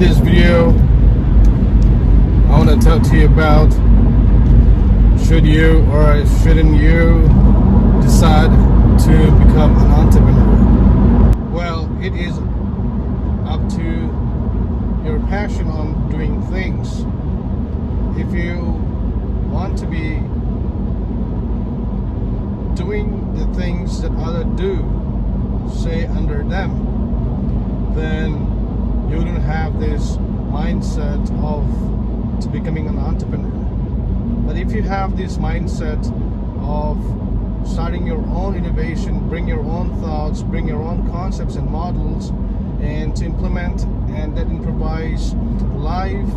this video, I want to talk to you about should you or shouldn't you decide to become an entrepreneur. Well, it is up to your passion on doing things. If you want to be doing the things that others do, say under them, then you wouldn't have this mindset of to becoming an entrepreneur. But if you have this mindset of starting your own innovation, bring your own thoughts, bring your own concepts and models, and to implement and then improvise life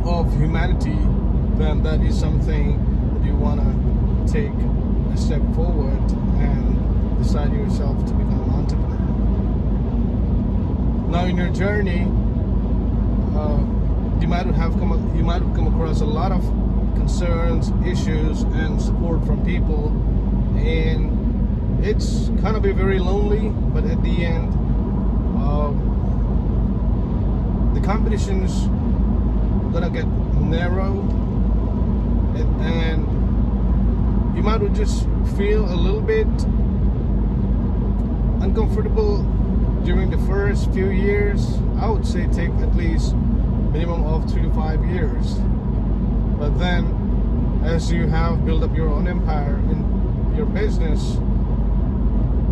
of humanity, then that is something that you want to take a step forward and decide yourself to become an entrepreneur. Now, in your journey, you might have come across a lot of concerns, issues, and support from people, and it's gonna be very lonely. But at the end, the competition's gonna get narrow, and you might just feel a little bit uncomfortable during the first few years. I would say take at least minimum of 3 to 5 years. But then, as you have built up your own empire in your business,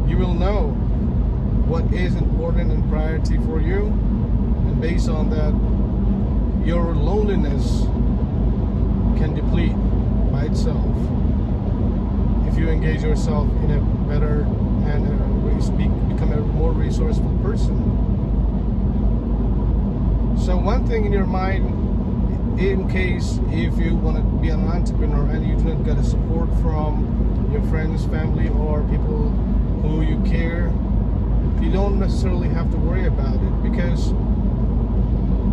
you will know what is important and priority for you, and based on that, your loneliness can deplete by itself if you engage yourself in a better and become a more resourceful person. So one thing in your mind, in case if you want to be an entrepreneur and you don't get a support from your friends, family, or people who you care, you don't necessarily have to worry about it, because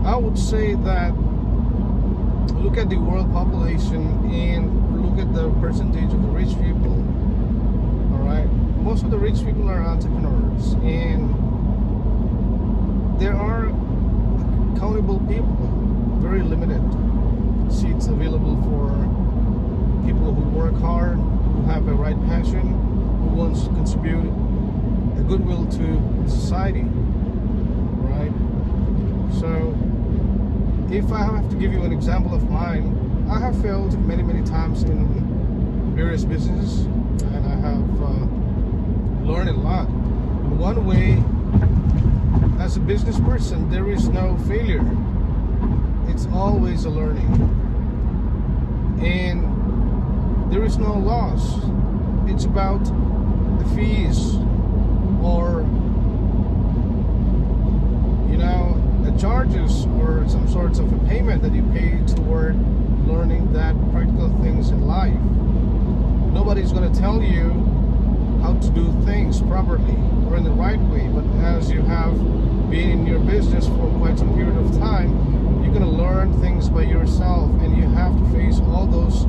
I would say that look at the world population and look at the percentage of the rich people. All right, most of the rich people are entrepreneurs, and there are accountable people, very limited seats available for people who work hard, who have a right passion, who wants to contribute a goodwill to society, right? So if I have to give you an example of mine, I have failed many times in various businesses, and I have learned a lot. In one way, as a business person, there is no failure. It's always a learning. And there is no loss. It's about the fees or, the charges or some sorts of a payment that you pay toward learning that practical things in life. Nobody's going to tell you how to do things properly or in the right way, but as you have been in your business for quite some period of time, you're going to learn things by yourself, and you have to face all those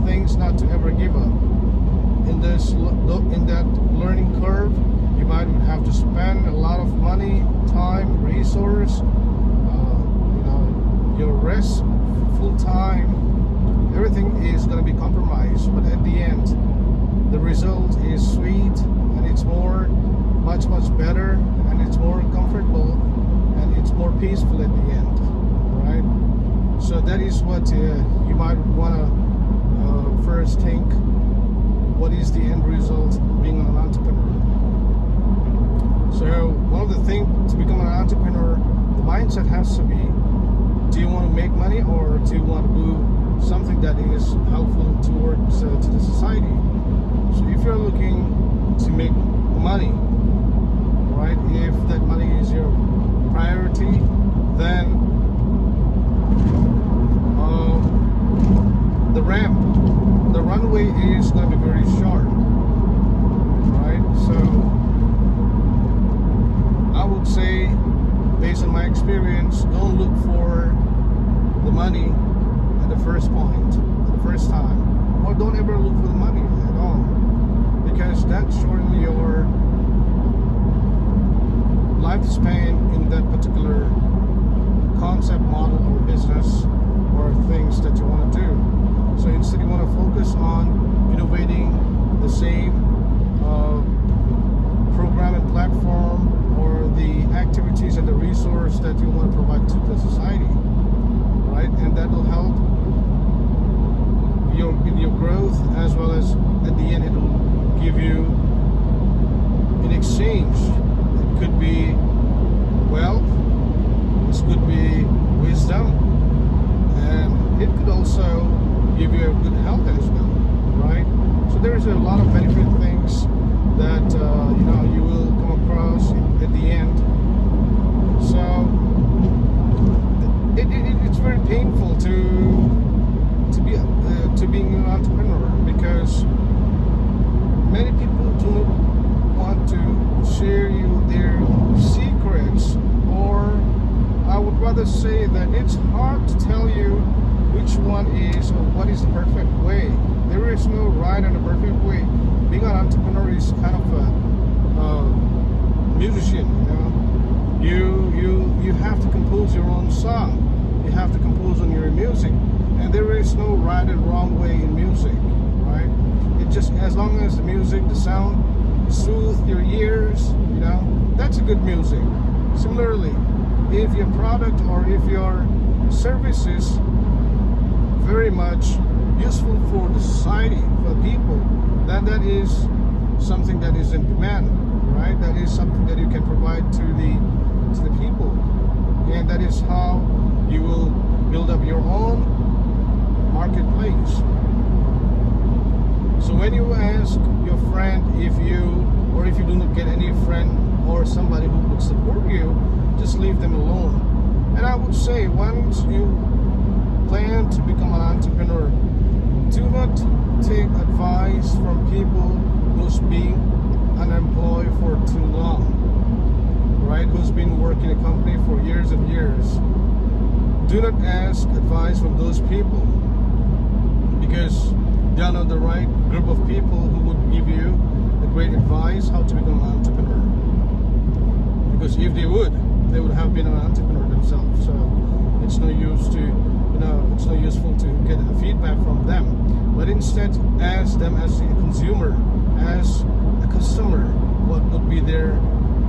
things not to ever give up. In that learning curve, you might have to spend a lot of money, time, resource, your rest, full time, everything is going to be compromised, but at the end, the result is sweet, and it's much better, and it's more comfortable, and it's more peaceful at the end, right? So that is what you might want to first think. What is the end result of being an entrepreneur? So one of the things to become an entrepreneur, the mindset has to be, do you want to make money, or do you want to do something that is helpful towards to the society? So if you're looking to make money, right, if that money is your priority, then the runway is going to be very short, right? So I would say, based on my experience, don't look for the money at the first point, at the first time, or don't ever look for the money at all, because that shortens your lifespan in that particular concept, model, or business or things that you want to do. So instead you want to focus on innovating the same program and platform or the activities and the resource that you want to provide to the society, right? And that will help in your growth, as well as at the end it will give you in exchange. It could be wealth, this could be wisdom, and it could also give you a good health as well, right? So there's a lot of benefit things that you will come across at the end. So it's very painful to being an entrepreneur, because many people do not want to share you their secrets, or I would rather say that it's hard to tell you which one is or what is the perfect way. There is no right and a perfect way. Being an entrepreneur is kind of a musician, you have to compose your own song, you have to compose on your music, and there is no right and wrong way in music, right? It just, as long as the music, the sound soothe your ears, that's a good music. Similarly, if your product or if your service is very much useful for the society, for the people, then that is something that is in demand, right? That is something that you can provide to the people, and that is how you will build up your own marketplace. So when you ask your friend if you do not get any friend or somebody who would support you, just leave them alone. And I would say, once you plan to become an entrepreneur, do not take advice from people who's been unemployed for too long, right? Who's been working in a company for years and years. Do not ask advice from those people, because they are not the right group of people who would give you the great advice how to become an entrepreneur. Because if they would have been an entrepreneur themselves. So it's no use it's no useful to get a feedback from them. But instead, ask them as a consumer, as a customer, what would be their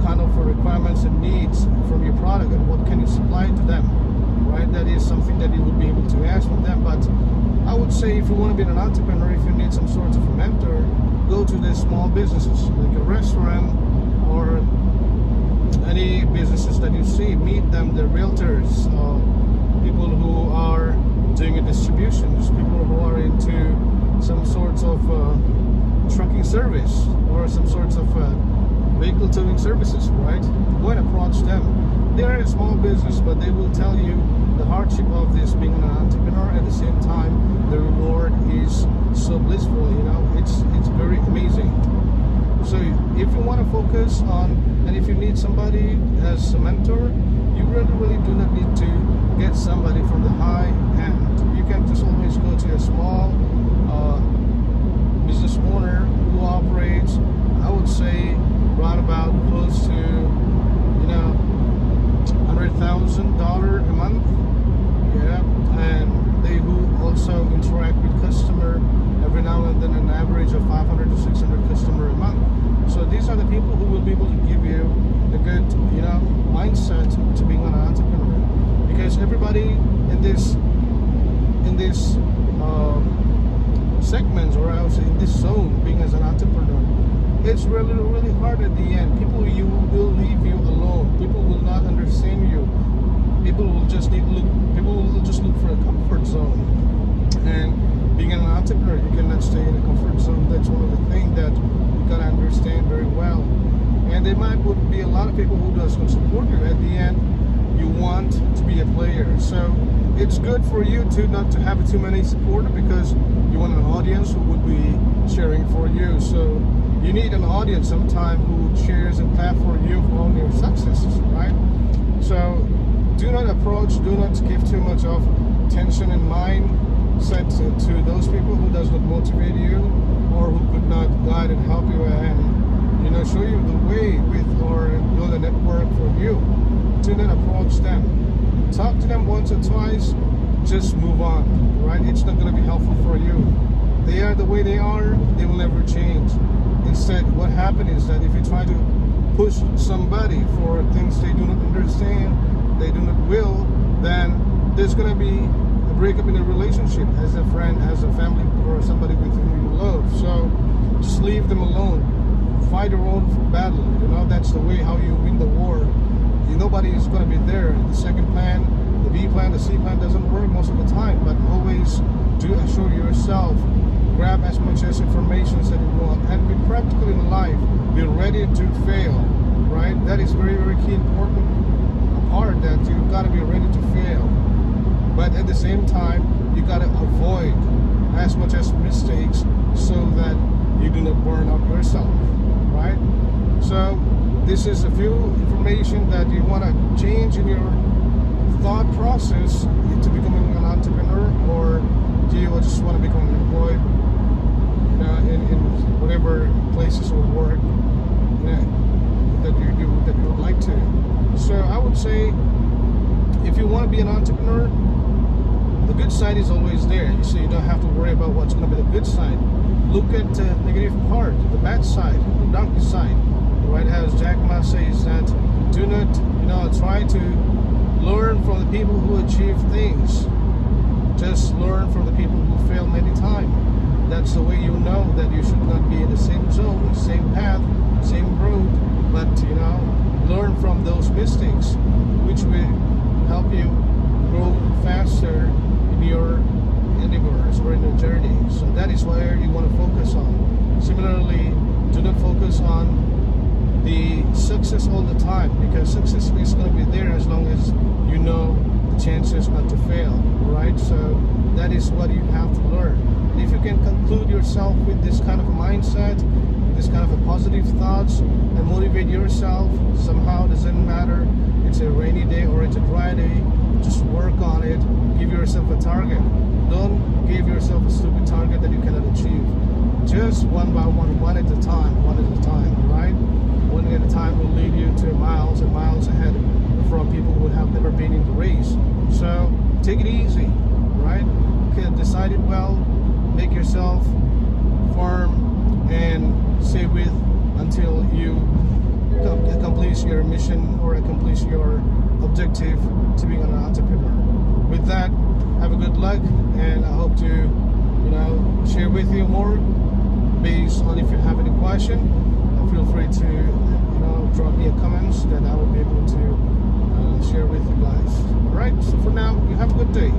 kind of requirements and needs from your product, and what can you supply to them, right? That is something that you would be able to ask from them. But I would say, if you want to be an entrepreneur, if you need some sort of a mentor, go to the small businesses like a restaurant or any businesses that you see. Meet them, the realtors, people who are doing a distribution, people who are into some sorts of trucking service or some sorts of vehicle towing services, right? Go and approach them. They are a small business, but they will tell you the hardship of this being an entrepreneur. At the same time, the reward is so blissful, it's very amazing. So if you want to focus on, and if you need somebody as a mentor, you really do not need to get somebody from the high end. You can just always go to a small business owner who operates, I would say, right about close to $100,000 a month, and they who also interact with customer every now and then, an average of 500 to 600 customer a month. So these are the people who will be able to give you a good mindset to being an entrepreneur, because everybody in this segments, or I would say in this zone, being as an entrepreneur, it's really hard at the end. People will leave you alone. People will not understand you. People will just look for a comfort zone. And being an entrepreneur, you cannot stay in a comfort zone. That's one of the things that you gotta understand very well. And there would be a lot of people who doesn't support you. At the end, you want to be a player. So it's good for you not to have too many supporters, because you want an audience who would be cheering for you. So you need an audience sometime who cheers and clap for you for all your successes, right? So do not give too much of tension in mind set to those people who does not motivate you, or who could not guide and help you and show you the way with, or build a network for you. Do not approach them. Talk to them once or twice, just move on, right? It's not going to be helpful for you. They are the way they are, they will never change. Instead, what happens is that if you try to push somebody for things they do not understand, they do not will, then there's going to be a breakup in a relationship as a friend, as a family, or somebody with whom you love. So just leave them alone. Fight your own battle. You know, that's the way how you win the war. Nobody is going to be there. The second plan, the B plan, the C plan doesn't work most of the time, but always do assure yourself. Grab as much as information that you want and be practical in life. Be ready to fail, right? That is very, very key, important part, that you've got to be ready to fail. But at the same time, you got to avoid as much as mistakes so that you do not burn out yourself, right? So this is a few information that you want to change in your thought process to becoming an entrepreneur, or do you just want to become employed in whatever places or work that you would like to. So I would say, if you want to be an entrepreneur, the good side is always there. So you don't have to worry about what's going to be the good side. Look at the negative part, the bad side, the dark side. Right, as Jack Ma says, that do not try to learn from the people who achieve things. Just learn from the people who fail many times. That's the way you know that you should not be in the same zone, same path, same road, but learn from those mistakes, which will help you grow faster in your endeavors or in your journey. So that is where you want to focus on. Similarly, do not focus on the success all the time, because success is going to be there as long as you know the chances not to fail, right? So that is what you have to learn. And if you can conclude yourself with this kind of a mindset, this kind of a positive thoughts, and motivate yourself, somehow doesn't matter, it's a rainy day or it's a dry day, just work on it. Give yourself a target. Don't give yourself a stupid target that you cannot achieve. Just one by one at a time, right? One at a time will lead you to miles and miles ahead from people who have never been in the race. So take it easy, right? Decide it well, make yourself firm, and stay with until you accomplish your mission or accomplish your objective to being an entrepreneur. With that, have a good luck, and I hope to share with you more based on if you have any question. Feel free to drop me a comments that I will be able to share with you guys. Alright, so for now, you have a good day.